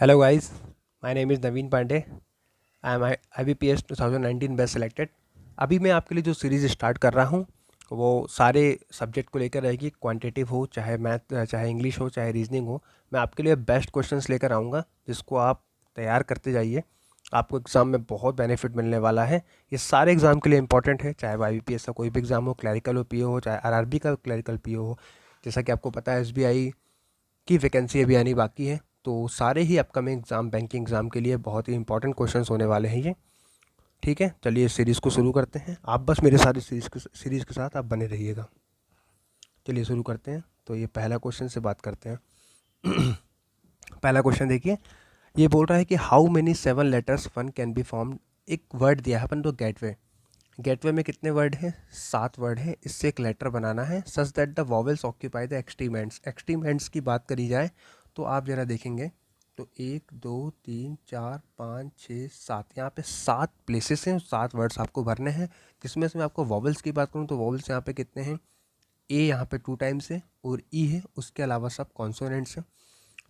Hello guys, my name is Naveen Pandey. I am IBPS 2019 best selected. अभी मैं आपके लिए जो सीरीज़ स्टार्ट कर रहा हूँ वो सारे सब्जेक्ट को लेकर रहेगी, क्वांटिटेटिव हो चाहे मैथ चाहे इंग्लिश हो चाहे रीजनिंग हो। मैं आपके लिए बेस्ट क्वेश्चंस लेकर आऊँगा जिसको आप तैयार करते जाइए। आपको एग्ज़ाम में बहुत बेनिफिट मिलने वाला है। ये सारे एग्ज़ाम के लिए इंपॉर्टेंट है, चाहे वो IBPS का कोई भी एग्ज़ाम हो, क्लरिकल हो, PO हो, चाहे RRB का क्लरिकल PO हो। जैसा कि आपको पता है SBI की वैकेंसी अभी आनी बाकी है, तो सारे ही अपकमिंग एग्ज़ाम बैंकिंग एग्ज़ाम के लिए बहुत ही इंपॉर्टेंट क्वेश्चंस होने वाले हैं ये। ठीक है, चलिए इस सीरीज़ को शुरू करते हैं। आप बस मेरे साथ इस सीरीज़ के साथ आप बने रहिएगा। चलिए शुरू करते हैं। तो ये पहला क्वेश्चन से बात करते हैं। पहला क्वेश्चन देखिए, ये बोल रहा है कि how many 7 letters one can be formed. एक वर्ड दिया है अपन को गेटवे। गेटवे में कितने वर्ड हैं? 7 वर्ड हैं। इससे एक लेटर बनाना है such that the vowels occupy the extreme ends. Extreme ends की बात करी जाए तो आप ज़रा देखेंगे तो 1 2 3 4 5 6 7, यहाँ पे 7 प्लेसेस हैं, 7 वर्ड्स आपको भरने हैं। जिसमें से मैं आपको वॉवेल्स की बात करूँ तो वॉवेल्स यहाँ पे कितने हैं? ए यहाँ पे 2 टाइम्स है और ई है, उसके अलावा सब कॉन्सोनेंट्स हैं।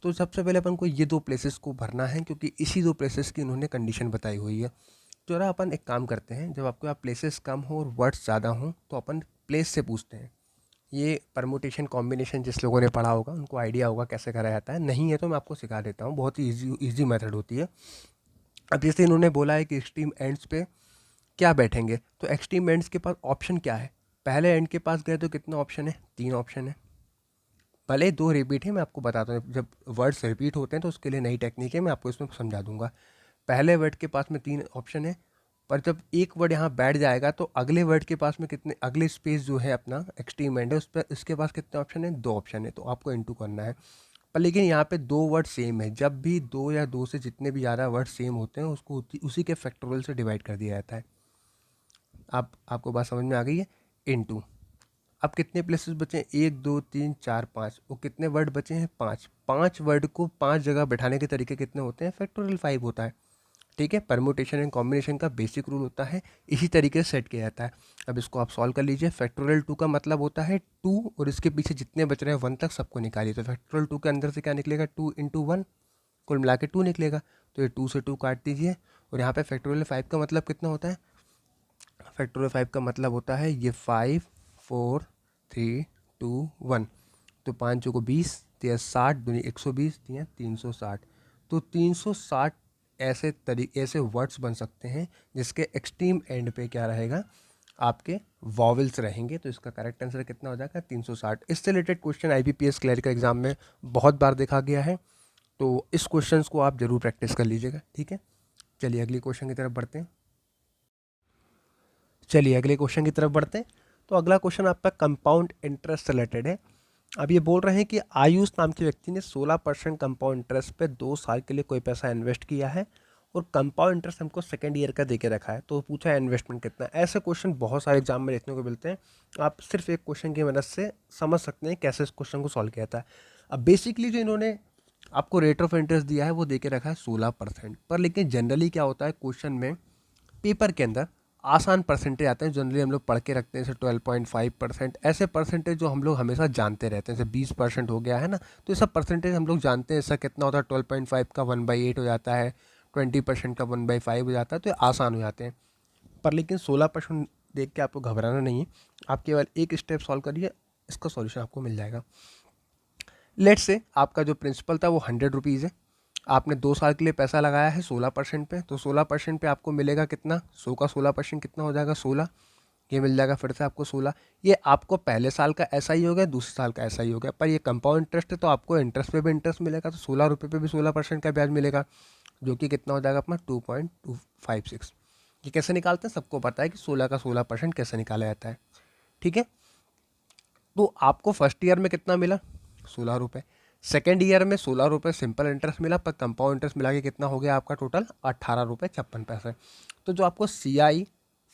तो सबसे पहले अपन को ये 2 प्लेसेस को भरना है क्योंकि इसी 2 प्लेसेस की इन्होंने कंडीशन बताई हुई है। तो जरा अपन एक काम करते हैं, जब आपके पास प्लेसेस कम हो और वर्ड्स ज़्यादा हों तो अपन प्लेस से पूछते हैं। ये परमुटेशन कॉम्बिनेशन जिस लोगों ने पढ़ा होगा उनको आइडिया होगा कैसे करा जाता है। नहीं है तो मैं आपको सिखा देता हूँ, बहुत ही ईजी मेथड होती है। अब जैसे इन्होंने बोला है कि एक्सट्रीम एंड्स पे क्या बैठेंगे, तो एक्सट्रीम एंड्स के पास ऑप्शन क्या है? पहले एंड के पास गए तो कितना ऑप्शन है? 3 ऑप्शन है। भले 2 रिपीट है, मैं आपको बताता हूँ। जब वर्ड्स रिपीट होते हैं तो उसके लिए नई टेक्निक है, मैं आपको इसमें समझा दूंगा। पहले वर्ड के पास में 3 ऑप्शन है, पर जब एक वर्ड यहाँ बैठ जाएगा तो अगले वर्ड के पास में कितने, अगले स्पेस जो है अपना एक्सट्रीम एंड है उस पर इसके पास कितने ऑप्शन है? 2 ऑप्शन है। तो आपको इनटू करना है। पर लेकिन यहाँ पे 2 वर्ड सेम है। जब भी 2 या 2 से जितने भी ज़्यादा वर्ड सेम होते हैं उसको उसी के फैक्टोरियल से डिवाइड कर दिया जाता है। आपको बात समझ में आ गई है? इनटू। अब कितने प्लेसेस बचे हैं? 1 2 3 4 5। वो कितने वर्ड बचे हैं? 5। 5 वर्ड को 5 जगह बैठाने के तरीके कितने होते हैं? फैक्टोरियल 5 होता है। ठीक है, परमुटेशन एंड कॉम्बिनेशन का बेसिक रूल होता है, इसी तरीके से सेट किया जाता है। अब इसको आप सॉल्व कर लीजिए। फैक्टोरियल 2 का मतलब होता है 2 और इसके पीछे जितने बच रहे हैं 1 तक सबको निकालिए। तो फैक्टोरियल 2 के अंदर से क्या निकलेगा? 2 इंटू 1, कुल मिला के 2 निकलेगा। तो ये 2 से 2 काट दीजिए। और यहाँ पे फैक्टोरियल 5 का मतलब कितना होता है? फैक्टोरियल 5 का मतलब होता है ये 5 4 3 2 1। तो 5 चौको 20, तो 60 दूनी 120, दिया 360। तो 360 ऐसे वर्ड्स बन सकते हैं जिसके एक्सट्रीम एंड पे क्या रहेगा? आपके वॉवेल्स रहेंगे। तो इसका करेक्ट आंसर कितना हो जाएगा? 360। इससे related question IBPS clerical exam में बहुत बार देखा गया है, तो इस क्वेश्चन को आप जरूर प्रैक्टिस कर लीजिएगा। ठीक है, चलिए अगले क्वेश्चन की तरफ बढ़ते हैं। तो अगला क्वेश्चन आपका कंपाउंड इंटरेस्ट रिलेटेड है। अब ये बोल रहे हैं कि आयुष नाम के व्यक्ति ने 16% कंपाउंड इंटरेस्ट पे 2 साल के लिए कोई पैसा इन्वेस्ट किया है और कंपाउंड इंटरेस्ट हमको सेकेंड ईयर का देके रखा है। तो पूछा है इन्वेस्टमेंट कितना। ऐसे क्वेश्चन बहुत सारे एग्जाम में देखने को मिलते हैं। आप सिर्फ एक क्वेश्चन की मदद से समझ सकते हैं कैसे इस क्वेश्चन को सॉल्व किया जाता है। अब बेसिकली जो इन्होंने आपको रेट ऑफ इंटरेस्ट दिया है वो देके रखा है 16%। पर लेकिन जनरली क्या होता है क्वेश्चन में, पेपर के अंदर आसान परसेंटेज आते हैं। जनरली हम लोग पढ़ के रखते हैं जैसे 12.5%, ऐसे परसेंटेज जो हम लोग हमेशा जानते रहते हैं। जैसे 20% हो गया है ना, तो ये सब परसेंटेज हम लोग जानते हैं। ऐसा कितना होता है? 12.5 का 1/8 हो जाता है, 20% का 1/5 हो जाता है, तो ये आसान हो जाते हैं। पर लेकिन 16% देख के आपको घबराना नहीं है। आप केवल एक स्टेप सॉल्व करिए, इसका सॉल्यूशन आपको मिल जाएगा। लेट से आपका जो प्रिंसिपल था वो 100 रुपीज़ है। आपने 2 साल के लिए पैसा लगाया है 16% पे, तो 16% पे आपको मिलेगा कितना? 100 का 16% कितना हो जाएगा? 16। ये मिल जाएगा फिर से आपको 16। ये आपको पहले साल का ऐसा ही हो गया, दूसरे साल का ऐसा ही हो गया। पर ये कंपाउंड इंटरेस्ट है तो आपको इंटरेस्ट पे भी इंटरेस्ट मिलेगा। तो 16 रुपये पे भी 16% का ब्याज मिलेगा, जो कि कितना हो जाएगा अपना? 2.256। ये कैसे निकालते हैं सबको पता है कि 16 का 16% कैसे निकाला जाता है। ठीक है, तो आपको फर्स्ट ईयर में कितना मिला? 16 रुपये। सेकेंड ईयर में 16 रुपये सिंपल इंटरेस्ट मिला, पर कंपाउंड इंटरेस्ट मिला के कितना हो गया आपका टोटल? 18 रुपये 56 पैसे। तो जो आपको CI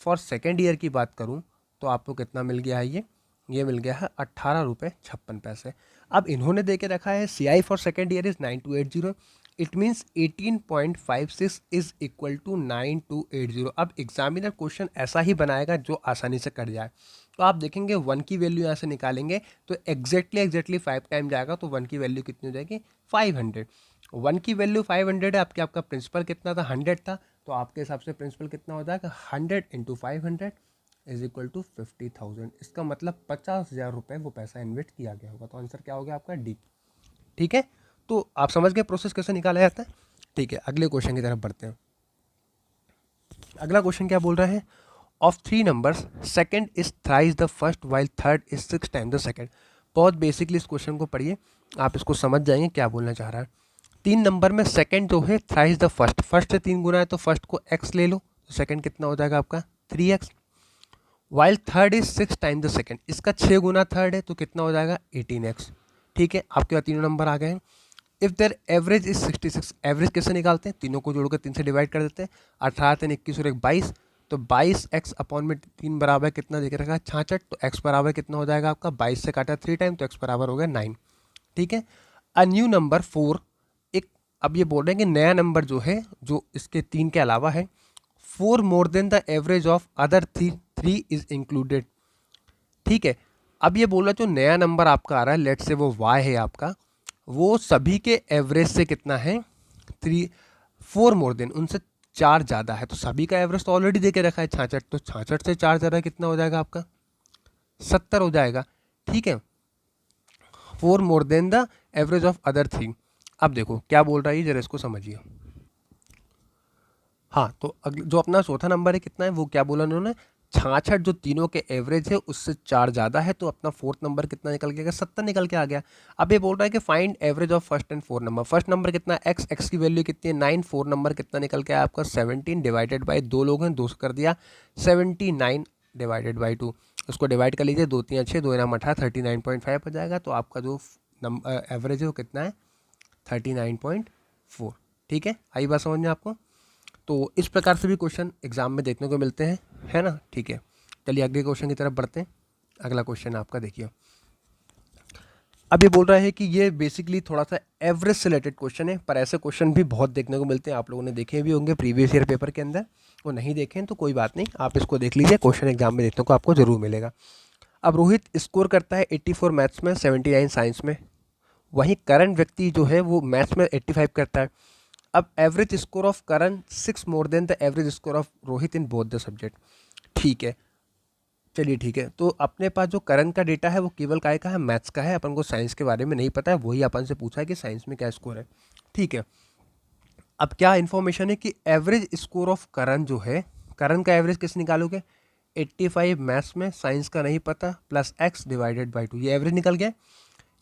फॉर सेकेंड ईयर की बात करूं तो आपको कितना मिल गया है? ये मिल गया है 18 रुपये 56 पैसे। अब इन्होंने दे के रखा है CI for second year is 9280। It means 18.56 is equal to 9280। अब एग्जामिनर क्वेश्चन ऐसा ही बनाएगा जो आसानी से कट जाए। तो आप देखेंगे 1 की वैल्यू यहाँ से निकालेंगे तो एग्जैक्टली 5 टाइम जाएगा, तो 1 की वैल्यू कितनी हो जाएगी? 500। वन की वैल्यू 500 है, आपका प्रिंसिपल कितना था, 100 था, तो आपके हिसाब से प्रिंसिपल कितना हो जाएगा, 100 इंटू 500 इज इक्वल टू 50,000। इसका मतलब 50,000 रुपये वो पैसा इन्वेस्ट किया गया होगा। तो आंसर क्या हो गया आपका, डी। ठीक है, तो आप समझ गए प्रोसेस कैसे निकाला जाता है। ठीक है, अगले क्वेश्चन की तरफ बढ़ते हैं। अगला क्वेश्चन क्या बोल रहा है, of three numbers second is thrice the first while third is 6 time the second. बहुत बेसिकली इस क्वेश्चन को पढ़िए, आप इसको समझ जाएंगे क्या बोलना चाह रहा है। तीन नंबर में सेकंड जो है थ्राइस द फर्स्ट, फर्स्ट से तीन गुना है तो फर्स्ट को x ले लो, तो सेकंड कितना हो जाएगा आपका 3x। While third is 6 time the second, इसका 6 गुना थर्ड है तो कितना हो जाएगा 18x। ठीक है, आपके पास तीनों नंबर आ गए हैं। If there average is 66, average कैसे निकालते हैं, तीनों को जोड़कर 3 से डिवाइड कर देते हैं, 18 3 21 और 1 22, तो 22x अपॉन में 3 बराबर कितना देख रखा है 66, तो x बराबर कितना हो जाएगा आपका 22 से काटा 3 टाइम, तो x बराबर हो गया 9। ठीक है, अ न्यू नंबर 4, एक अब ये बोल रहे हैं कि नया नंबर जो है जो इसके 3 के अलावा है, 4 more than the average of other 3 is included. ठीक है, अब ये बोला जो नया नंबर आपका आ रहा है, लेट से वो y है आपका, वो सभी के एवरेज से कितना है 4 मोर देन, उनसे 4 ज़्यादा है, तो सभी का एवरेज तो ऑलरेडी दे के रखा है 66, तो 66 से 4 ज़्यादा कितना हो जाएगा आपका 70 हो जाएगा। ठीक है, 4 more than the average of other 3। अब देखो क्या बोल रहा है, जरा इसको समझिए। हाँ, तो जो अपना चौथा नंबर है कितना है, वो क्या बोला उन्होंने 66, जो तीनों के एवरेज है उससे 4 ज़्यादा है, तो अपना फोर्थ नंबर कितना निकल के गया 70 निकल के आ गया। अब ये बोल रहा है कि find average of first and fourth number. First number कितना है x, x की वैल्यू कितनी है 9, फोर्थ नंबर कितना निकल के आया आपका 17 डिवाइडेड बाई, दो लोग हैं 2 से कर दिया 79 डिवाइडेड बाई 2, उसको डिवाइड कर लीजिए, 2 3 6 2 नाम 18, 39.5 हो जाएगा। तो आपका जो एवरेज है वो कितना है 39.4। ठीक है, आई बात समझ में आपको। तो इस प्रकार से भी क्वेश्चन एग्जाम में देखने को मिलते हैं, है ना। ठीक है, चलिए अगले क्वेश्चन की तरफ बढ़ते हैं। अगला क्वेश्चन आपका देखिए, अब ये बोल रहा है कि ये बेसिकली थोड़ा सा एवरेज से रिलेटेड क्वेश्चन है, पर ऐसे क्वेश्चन भी बहुत देखने को मिलते हैं, आप लोगों ने देखे भी होंगे प्रीवियस ईयर पेपर के अंदर, वो नहीं देखें तो कोई बात नहीं, आप इसको देख लीजिए, क्वेश्चन एग्जाम में देखने को आपको जरूर मिलेगा। अब रोहित स्कोर करता है 84 मैथ्स में, 79 साइंस में, वहीं करण व्यक्ति जो है वो मैथ्स में 85 करता है। अब average score of Karan 6 more than the average score of Rohit in both the subject. ठीक है, चलिए ठीक है, तो अपने पास जो करण का डेटा है वो केवल काय का है, मैथ्स का है, अपन को साइंस के बारे में नहीं पता है, वही अपन से पूछा है कि साइंस में क्या स्कोर है। ठीक है, अब क्या इन्फॉर्मेशन है कि एवरेज स्कोर ऑफ करण जो है, करण का एवरेज कैसे निकालोगे, 85 मैथ्स में, साइंस का नहीं पता, प्लस x डिवाइडेड बाई 2, ये एवरेज निकल गया।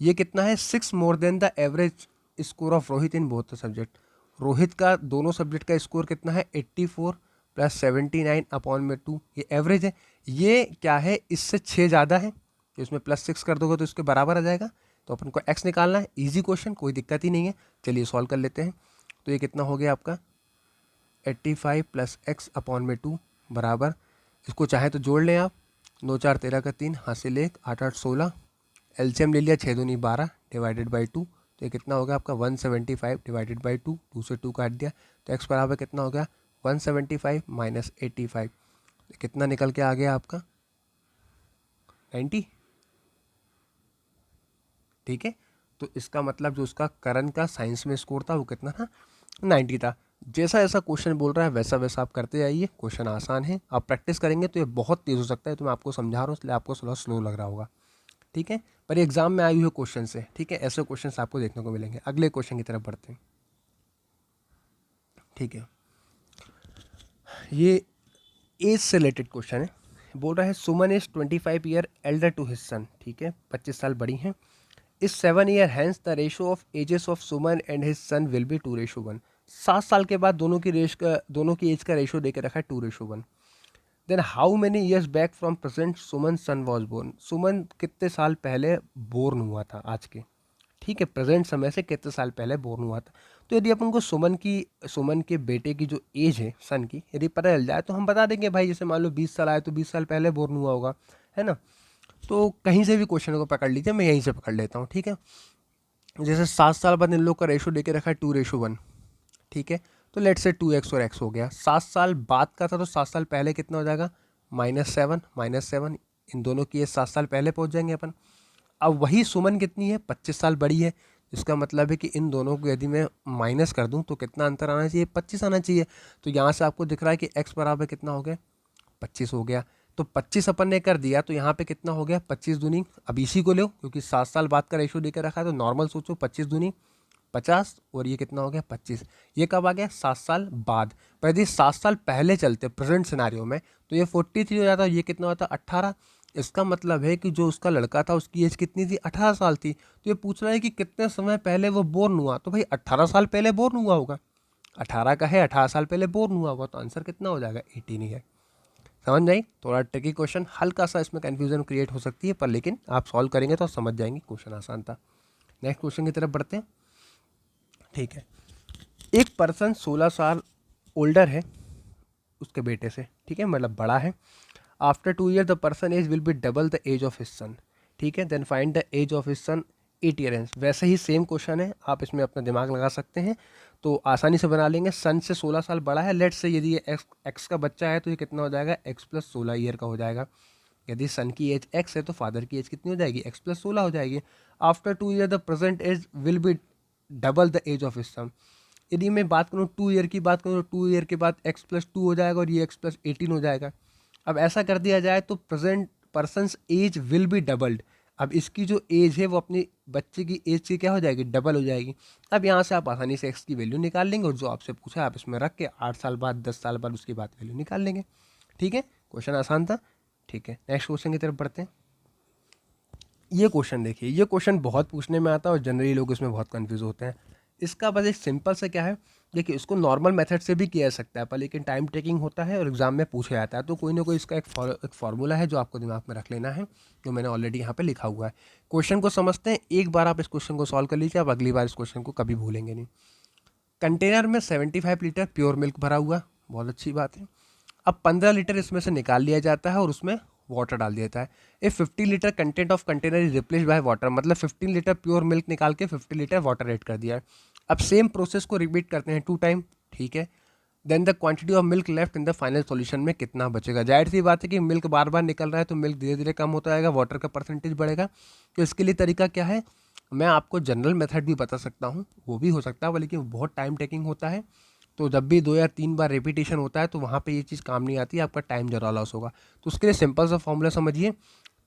ये कितना है 6 more than the average score of Rohit in both the subject. Rohit का दोनों सब्जेक्ट का स्कोर कितना है 84 प्लस 79 अपॉन में 2, ये एवरेज है। ये क्या है, इससे 6 ज़्यादा है, तो इसमें प्लस 6 कर दोगे तो इसके बराबर आ जाएगा, तो अपन को x निकालना है। इजी क्वेश्चन, कोई दिक्कत ही नहीं है, चलिए सॉल्व कर लेते हैं। तो ये कितना हो गया आपका 85 प्लस x अपॉन में 2 बराबर, इसको चाहे तो जोड़ लें आप, 9 4 13 का 3, हासिल 1 8 8 16, एलसीएम ले लिया 6 दूनी 12 डिवाइडेड बाई 2, तो ये कितना हो गया आपका 175 डिवाइडेड बाई 2, 2 से 2 काट दिया, तो x बराबर कितना हो गया 175 माइनस 85, तो कितना निकल के आ गया आपका 90। ठीक है, तो इसका मतलब जो उसका करण का साइंस में स्कोर था वो कितना था 90 था। जैसा ऐसा क्वेश्चन बोल रहा है वैसा वैसा आप करते जाइए, क्वेश्चन आसान है, आप प्रैक्टिस करेंगे तो ये बहुत तेज़ हो सकता है, तो मैं आपको समझा रहा हूँ इसलिए आपको थोड़ा स्लो लग रहा होगा। ठीक है, पर एग्जाम में आई हुए क्वेश्चन से, ठीक है, ऐसे क्वेश्चन आपको देखने को मिलेंगे। अगले क्वेश्चन की तरफ बढ़ते हैं। ठीक है, ये एज से रिलेटेड क्वेश्चन है, बोल रहा है Suman is 25 year elder to his son. ठीक है, 25 साल बड़ी हैं। इस 7 year hence the ratio of ages of Suman and his son will be 2:1। 7 साल के बाद दोनों की एज का रेशो दे के रखा है 2:1। Then how many years back from present Suman son was born. Suman कितने साल पहले बोर्न हुआ था आज के, ठीक है, प्रेजेंट समय से कितने साल पहले बोर्न हुआ था। तो यदि अपन को सुमन के बेटे की जो एज है सन की यदि पता चल जाए तो हम बता देंगे भाई, जैसे मान लो 20 साल आए तो 20 साल पहले बोर्न हुआ होगा, है ना। तो कहीं से भी क्वेश्चन को पकड़ लीजिए, मैं यहीं से पकड़ लेता हूँ। ठीक है, जैसे 7 साल बाद इन लोग का रेशो देके रखा है 2:1, ठीक है, तो लेट से 2x और x हो गया। 7 साल बाद का था तो 7 साल पहले कितना हो जाएगा -7, इन दोनों की ये 7 साल पहले पहुंच जाएंगे अपन। अब वही सुमन कितनी है 25 साल बड़ी है, इसका मतलब है कि इन दोनों को यदि मैं माइनस कर दूं तो कितना अंतर आना चाहिए, 25 आना चाहिए। तो यहाँ से आपको दिख रहा है कि x बराबर कितना हो गया, 25 हो गया। तो 25 अपन ने कर दिया, तो यहाँ पे कितना हो गया, 25 दूनी, अब इसी को लो क्योंकि 7 साल बाद का रेशियो देकर रखा है, तो नॉर्मल सोचो, 25 दूनी 50 और ये कितना हो गया 25। ये कब आ गया, 7 साल बाद। पर यदि 7 साल पहले चलते प्रेजेंट सिनारियो में तो ये 43 हो जाता, ये कितना होता 18। इसका मतलब है कि जो उसका लड़का था उसकी एज कितनी थी, 18 साल थी। तो ये पूछ रहा है कि कितने समय पहले वो बोर्न हुआ, तो भाई 18 साल पहले बोर्न हुआ होगा, 18 का है, 18 साल पहले बोर्न हुआ होगा, तो आंसर कितना हो जाएगा 18 ही है। समझ आई, थोड़ा ट्रिकी क्वेश्चन, हल्का सा इसमें कन्फ्यूजन क्रिएट हो सकती है, पर लेकिन आप सॉल्व करेंगे तो आप समझ जाएंगे क्वेश्चन आसान था। नेक्स्ट क्वेश्चन की तरफ बढ़ते हैं। ठीक है, एक पर्सन 16 साल ओल्डर है उसके बेटे से, ठीक है, मतलब बड़ा है। After 2 year the person age will be double the age of his son, ठीक है। Then find the age of his son 8 year. वैसे ही सेम क्वेश्चन है, आप इसमें अपना दिमाग लगा सकते हैं तो आसानी से बना लेंगे। सन से 16 साल बड़ा है, लेट्स से यदि ये एक्स का बच्चा है तो ये कितना हो जाएगा, एक्स प्लस 16 ईयर का हो जाएगा। यदि सन की एज एक्स है तो फादर की एज कितनी हो जाएगी, एक्स प्लस 16 हो जाएगी। After 2 year the present age will be double the age of his son. यदि मैं बात करूँ 2 ईयर की बात करूँ तो 2 ईयर के बाद एक्स प्लस 2 हो जाएगा और ये एक्स प्लस 18 हो जाएगा। अब ऐसा कर दिया जाए तो present persons age will be doubled. अब इसकी जो एज है वो अपनी बच्चे की एज की क्या हो जाएगी, डबल हो जाएगी। अब यहाँ से आप आसानी से एक्स की वैल्यू निकाल लेंगे और जो आपसे पूछा आप इसमें रख के 8 साल बाद 10 साल बाद उसकी बात वैल्यू निकाल लेंगे। ठीक है, क्वेश्चन आसान था। ठीक है, नेक्स्ट क्वेश्चन की तरफ बढ़ते हैं। ये क्वेश्चन देखिए, ये क्वेश्चन बहुत पूछने में आता है और जनरली लोग इसमें बहुत कंफ्यूज होते हैं। इसका बस एक सिंपल से क्या है, देखिए इसको नॉर्मल मेथड से भी किया जा सकता है पर लेकिन टाइम टेकिंग होता है और एग्जाम में पूछा जाता है, तो कोई ना कोई इसका एक फार्मूला है जो आपको दिमाग में रख लेना है, जो मैंने ऑलरेडी यहाँ पे लिखा हुआ है। क्वेश्चन को समझते हैं, एक बार आप इस क्वेश्चन को सॉल्व कर लीजिए, आप अगली बार इस क्वेश्चन को कभी भूलेंगे नहीं। कंटेनर में 75 लीटर प्योर मिल्क भरा हुआ, बहुत अच्छी बात है। अब 15 लीटर इसमें से निकाल लिया जाता है और उसमें वाटर डाल दिया जाता है। If 50 litre content of container is replace by water, मतलब 15 लीटर प्योर मिल्क निकाल के 50 लीटर वाटर ऐड कर दिया है। अब सेम प्रोसेस को रिपीट करते हैं 2 टाइम, ठीक है। Then the quantity of milk left in the final solution में कितना बचेगा। जाहिर सी बात है कि मिल्क बार बार निकल रहा है तो मिल्क धीरे धीरे कम होता जाएगा, वाटर का परसेंटेज बढ़ेगा। तो इसके लिए तरीका क्या है, मैं आपको जनरल मेथड भी बता सकता हूँ, वो भी हो सकता है लेकिन बहुत टाइम टेकिंग होता है। तो जब भी 2 या 3 बार रिपीटेशन होता है तो वहाँ पे ये चीज़ काम नहीं आती, आपका टाइम ज़रा लॉस होगा। तो उसके लिए सिंपल सा फॉर्मूला समझिए।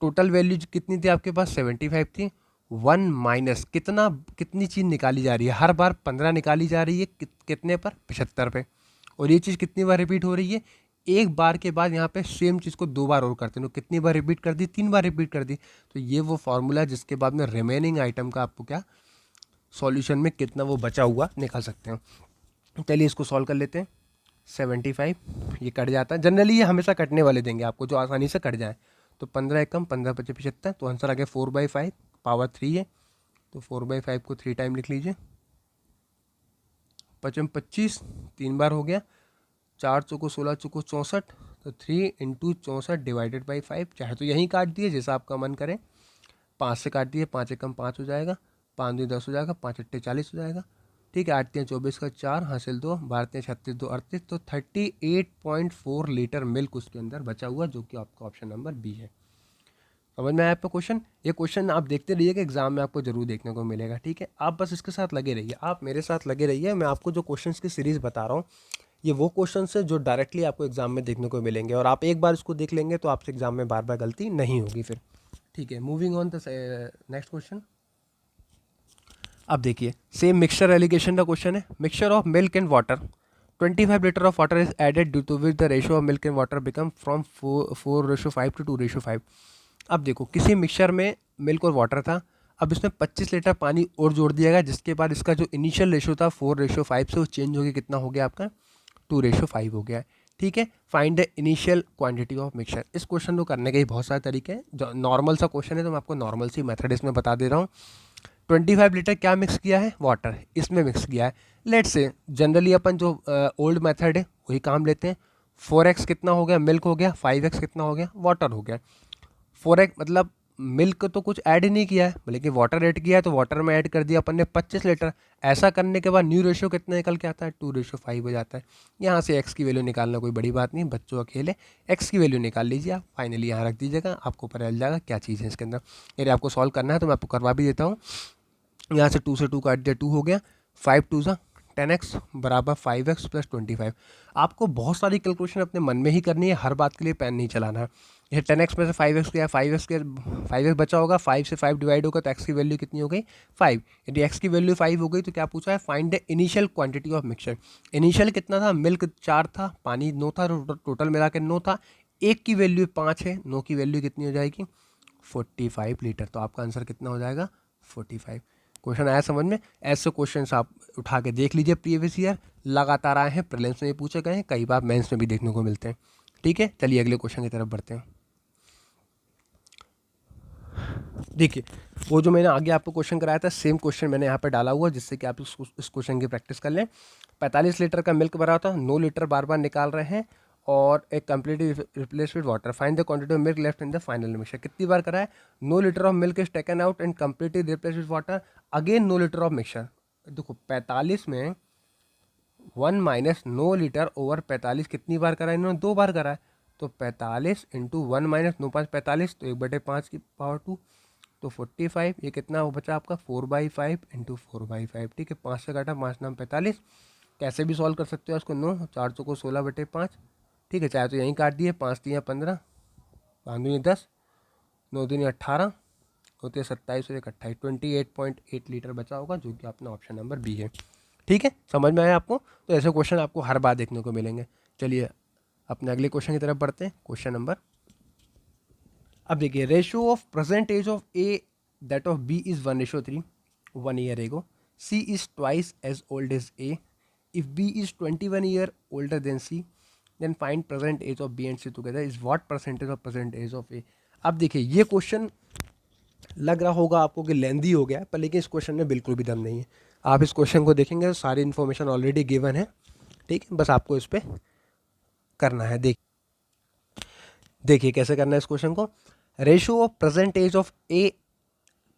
टोटल वैल्यू कितनी थी आपके पास, 75 थी। 1 माइनस कितनी चीज़ निकाली जा रही है, हर बार 15 निकाली जा रही है, कितने पर, 75 पे। और ये चीज़ कितनी बार रिपीट हो रही है, एक बार के बाद यहाँ पे सेम चीज़ को 2 बार और करते हैं, तो कितनी बार रिपीट कर दी, 3 बार रिपीट कर दी। तो ये वो फार्मूला है जिसके बाद में रिमेनिंग आइटम का आपको क्या सॉल्यूशन में कितना वो बचा हुआ निकाल सकते हैं। चलिए इसको सॉल्व कर लेते हैं। 75 ये कट जाता है, जनरली ये हमेशा कटने वाले देंगे आपको जो आसानी से कट जाए। तो 15 एकम 15 पचे 75, तो आंसर आ गया 4/5, पावर 3 है तो 4/5 को 3 टाइम लिख लीजिए। 5 25 3 बार हो गया, 4 चौको 16 चौको 64, तो 3 इंटू 64 डिवाइडेड बाई 5। चाहे तो यहीं काट दिए जैसा आपका मन करे, 5 से काट दिए, 5 एकम 5 हो जाएगा, 5 दूनी 10 हो जाएगा, 5 अट्ठे 40 हो जाएगा। ठीक है, 8 3 24 का 4 हासिल 2, 12 3 36 2 38, तो 38.4 लीटर मिल्क उसके अंदर बचा हुआ, जो कि आपका ऑप्शन नंबर बी है। समझ में आया आपको क्वेश्चन। ये क्वेश्चन आप देखते रहिए कि एग्जाम में आपको जरूर देखने को मिलेगा। ठीक है, आप बस इसके साथ लगे रहिए, आप मेरे साथ लगे रहिए। मैं आपको जो क्वेश्चंस की सीरीज़ बता रहा हूँ ये वो क्वेश्चन है जो डायरेक्टली आपको एग्जाम में देखने को मिलेंगे, और आप एक बार इसको देख लेंगे तो आपसे एग्जाम में बार बार गलती नहीं होगी फिर। ठीक है, moving on the next question. अब देखिए, सेम मिक्सचर एलिगेशन का क्वेश्चन है। Mixture of milk and water, 25 litre of water is added due to which the ratio of milk and water become from 4:5 to 2:5। अब देखो, किसी mixture में milk और water था, अब इसमें 25 लीटर पानी और जोड़ दिया गया, जिसके बाद इसका जो इनिशियल रेशियो था 4:5 से वो चेंज हो गया, कितना हो गया आपका 2:5 हो गया। ठीक है, find the initial quantity of mixture. इस क्वेश्चन को करने के ही बहुत सारे तरीके हैं, जो नॉर्मल सा क्वेश्चन है तो मैं आपको नॉर्मल सी मेथड इसमें बता दे रहा हूँ। 25 लीटर क्या मिक्स किया है, वाटर इसमें मिक्स किया है। लेट से जनरली अपन जो ओल्ड मेथड है वही काम लेते हैं। 4x कितना हो गया, मिल्क हो गया, 5x कितना हो गया, वाटर हो गया। 4x मतलब मिल्क तो कुछ ऐड ही नहीं किया है, लेकिन वाटर ऐड किया है, तो वाटर में ऐड कर दिया अपन ने 25 लीटर। ऐसा करने के बाद न्यू रेशियो कितना निकल के आता है, 2:5 हो जाता है। यहाँ से x की वैल्यू निकालना कोई बड़ी बात नहीं, बच्चों अकेले x की वैल्यू निकाल लीजिए आप, फाइनली यहाँ रख दीजिएगा, आपको पता चल जाएगा क्या चीज़ है इसके अंदर। यदि आपको सॉल्व करना है तो मैं आपको करवा भी देता हूँ। यहाँ से 2 से 2 काट दिया, 2 हो गया, 5 2 सा 10x बराबर 5x प्लस 25। आपको बहुत सारी कैलकुलेशन अपने मन में ही करनी है, हर बात के लिए पेन नहीं चलाना है। ये 10x में से 5x गया, 5x बचा होगा, 5 से 5 डिवाइड होगा तो x की वैल्यू कितनी हो गई 5। यदि x की वैल्यू 5 हो गई तो क्या पूछा है, find the initial quantity of mixture. Initial कितना था, मिल्क 4 था, पानी 9 था, टोटल मिला के 9 था। एक की वैल्यू 5 है, 9 की वैल्यू कितनी हो जाएगी 45 लीटर। तो आपका आंसर कितना हो जाएगा 45। क्वेश्चन आया समझ में? ऐसे क्वेश्चन आप उठा के देख लीजिए, प्रीवियस ईयर लगातार आए हैं, प्रीलिम्स में भी पूछे गए हैं, कई बार मेंस में भी देखने को मिलते हैं। ठीक है, चलिए अगले क्वेश्चन की तरफ बढ़ते हैं। देखिए, वो जो मैंने आगे आपको क्वेश्चन कराया था, सेम क्वेश्चन मैंने यहाँ पर डाला हुआ, जिससे कि आप इस क्वेश्चन की प्रैक्टिस कर लें। 45 लीटर का मिल्क भरा होता है, 9 लीटर बार बार निकाल रहे हैं और एक completely replace with water. Find the quantity of milk left in the final mixture. कितनी बार करा है, 9 litre of milk is taken out and completely replace with water, again 9 litre of mixture. देखो 45 में 1 माइनस 9 लीटर ओवर 45 कितनी बार करा है इन्होंने, 2 बार करा है। तो 45 इंटू 1 माइनस 9 5 45, तो 1/5 की पावर 2, तो 45। ये कितना हो बचा आपका 4/5 इंटू 4/5। ठीक है, 5 से काटा, 5 नाम 45। कैसे भी सॉल्व कर सकते हो उसको, 9 4 को 16/5। ठीक है, चाहे तो यहीं काट दिए, 5 3 15, 5 दूनी 10, 9 दूनी 18, होते 27 और 1 28, 28.8 लीटर बचा होगा, जो कि अपना ऑप्शन नंबर बी है। ठीक है, समझ में आया आपको? तो ऐसे क्वेश्चन आपको हर बार देखने को मिलेंगे। चलिए अपने अगले क्वेश्चन की तरफ बढ़ते हैं। क्वेश्चन नंबर, अब देखिए, ratio of present age of A that of B is 1:3 1 year ago, C is twice as old as A, if B is 21 year older than C, then find present age of B and C together is what percentage of present age of A. अब देखिए, ये question लग रहा होगा आपको कि लेंदी हो गया, पर लेकिन इस क्वेश्चन में बिल्कुल भी दम नहीं है। आप इस क्वेश्चन को देखेंगे तो सारी इन्फॉर्मेशन ऑलरेडी गिवन है। ठीक है, बस आपको इस पर करना है। देखिए कैसे करना है इस क्वेश्चन को। Ratio of present age of A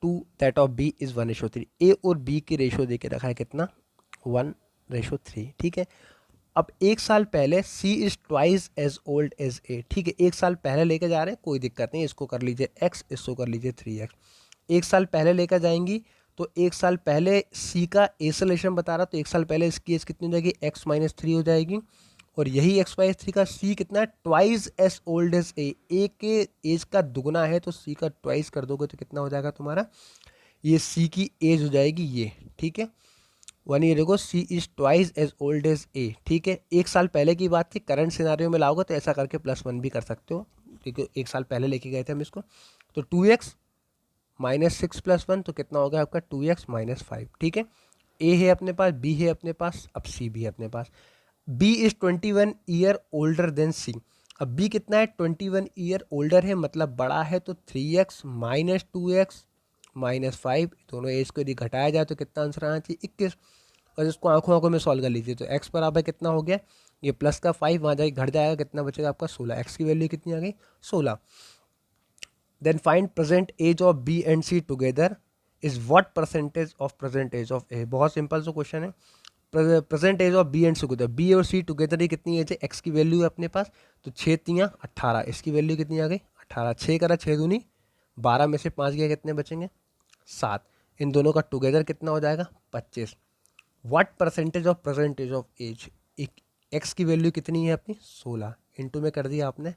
to that of B is 1:3। A और बी की रेशियो दे के रखा है कितना, 1:3। ठीक है, अब 1 साल पहले C is twice as old as A. ठीक है, 1 साल पहले लेकर जा रहे हैं, कोई दिक्कत नहीं, इसको कर लीजिए एक्स, इसको कर लीजिए 3x। 1 साल पहले लेकर जाएंगी तो 1 साल पहले सी का एसोलेशन बता रहा, तो 1 साल पहले इसकी एज कितनी हो जाएगी, x-3 हो जाएगी। और यही x/3 का सी कितना है, twice as old as A के एज का दुगना है, तो सी का ट्वाइस कर दोगे तो कितना हो जाएगा तुम्हारा, ये सी की एज हो जाएगी ये। ठीक है, 1 year ago C is twice as old as A. ठीक है, 1 साल पहले की बात थी, करंट सिनारियो में लाओगे तो ऐसा करके +1 भी कर सकते हो, क्योंकि 1 साल पहले लेके गए थे हम इसको। तो 2x -6 + 1, तो कितना हो गया आपका 2x - 5। ठीक है, ए है अपने पास, बी है अपने पास, अब सी भी है अपने पास। B is 21 year older than C. अब बी कितना है, 21 ईयर ओल्डर है, मतलब बड़ा है, तो 3x - 2x - 5, दोनों एज को यदि घटाया जाए तो कितना आंसर आना चाहिए 21। और इसको आंखों आंखों में सॉल्व कर लीजिए, तो x बराबर कितना हो गया, ये प्लस का 5 वहाँ जाके घट जाएगा, कितना बचेगा आपका 16। x की वैल्यू कितनी आ गई 16। Then find present age of B and C together is what percentage of present age of A. बहुत सिंपल सा क्वेश्चन है। Present age of B and C together, B और सी टुगेदर ही कितनी as है, x की value है अपने पास, तो 6 3 18, इसकी वैल्यू कितनी आ गई 18। 6 करा 6 दूनी 12, में से 5 गया, कितने बचेंगे 7। इन दोनों का टुगेदर कितना हो जाएगा 25। What percentage of present age of age, x की वैल्यू कितनी है अपनी 16, इंटू में कर दिया आपने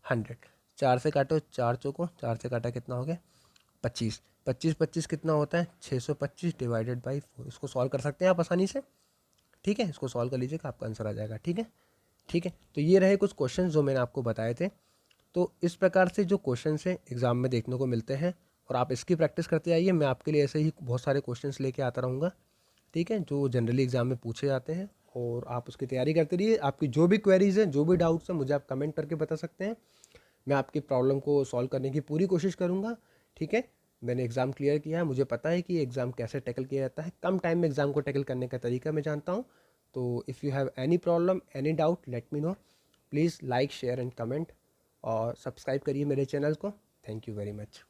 100। 4 से काटो, 4 चौको 4 से काटा, कितना हो गया 25। 25 25 कितना होता है 625 डिवाइडेड बाई 4। इसको सॉल्व कर सकते हैं आप आसानी से। ठीक है, इसको सॉल्व कर लीजिएगा, आपका आंसर आ जाएगा। ठीक है, ठीक है, तो ये रहे कुछ क्वेश्चन जो मैंने आपको बताए थे। तो इस प्रकार से जो क्वेश्चन हैं एग्ज़ाम में देखने को मिलते हैं, और आप इसकी प्रैक्टिस करते आइए। मैं आपके लिए ऐसे ही बहुत सारे क्वेश्चंस लेके आता रहूँगा। ठीक है, जो जनरली एग्ज़ाम में पूछे जाते हैं, और आप उसकी तैयारी करते रहिए। आपकी जो भी क्वेरीज हैं, जो भी डाउट्स हैं, मुझे आप कमेंट करके बता सकते हैं। मैं आपकी प्रॉब्लम को सॉल्व करने की पूरी कोशिश करूँगा। ठीक है, मैंने एग्ज़ाम क्लियर किया है, मुझे पता है कि एग्ज़ाम कैसे टैकल किया जाता है, कम टाइम में एग्ज़ाम को टैकल करने का तरीका मैं जानता हूँ। तो if you have any problem, any doubt, let me know. Please like, share and comment, और सब्सक्राइब करिए मेरे चैनल को। Thank you very much.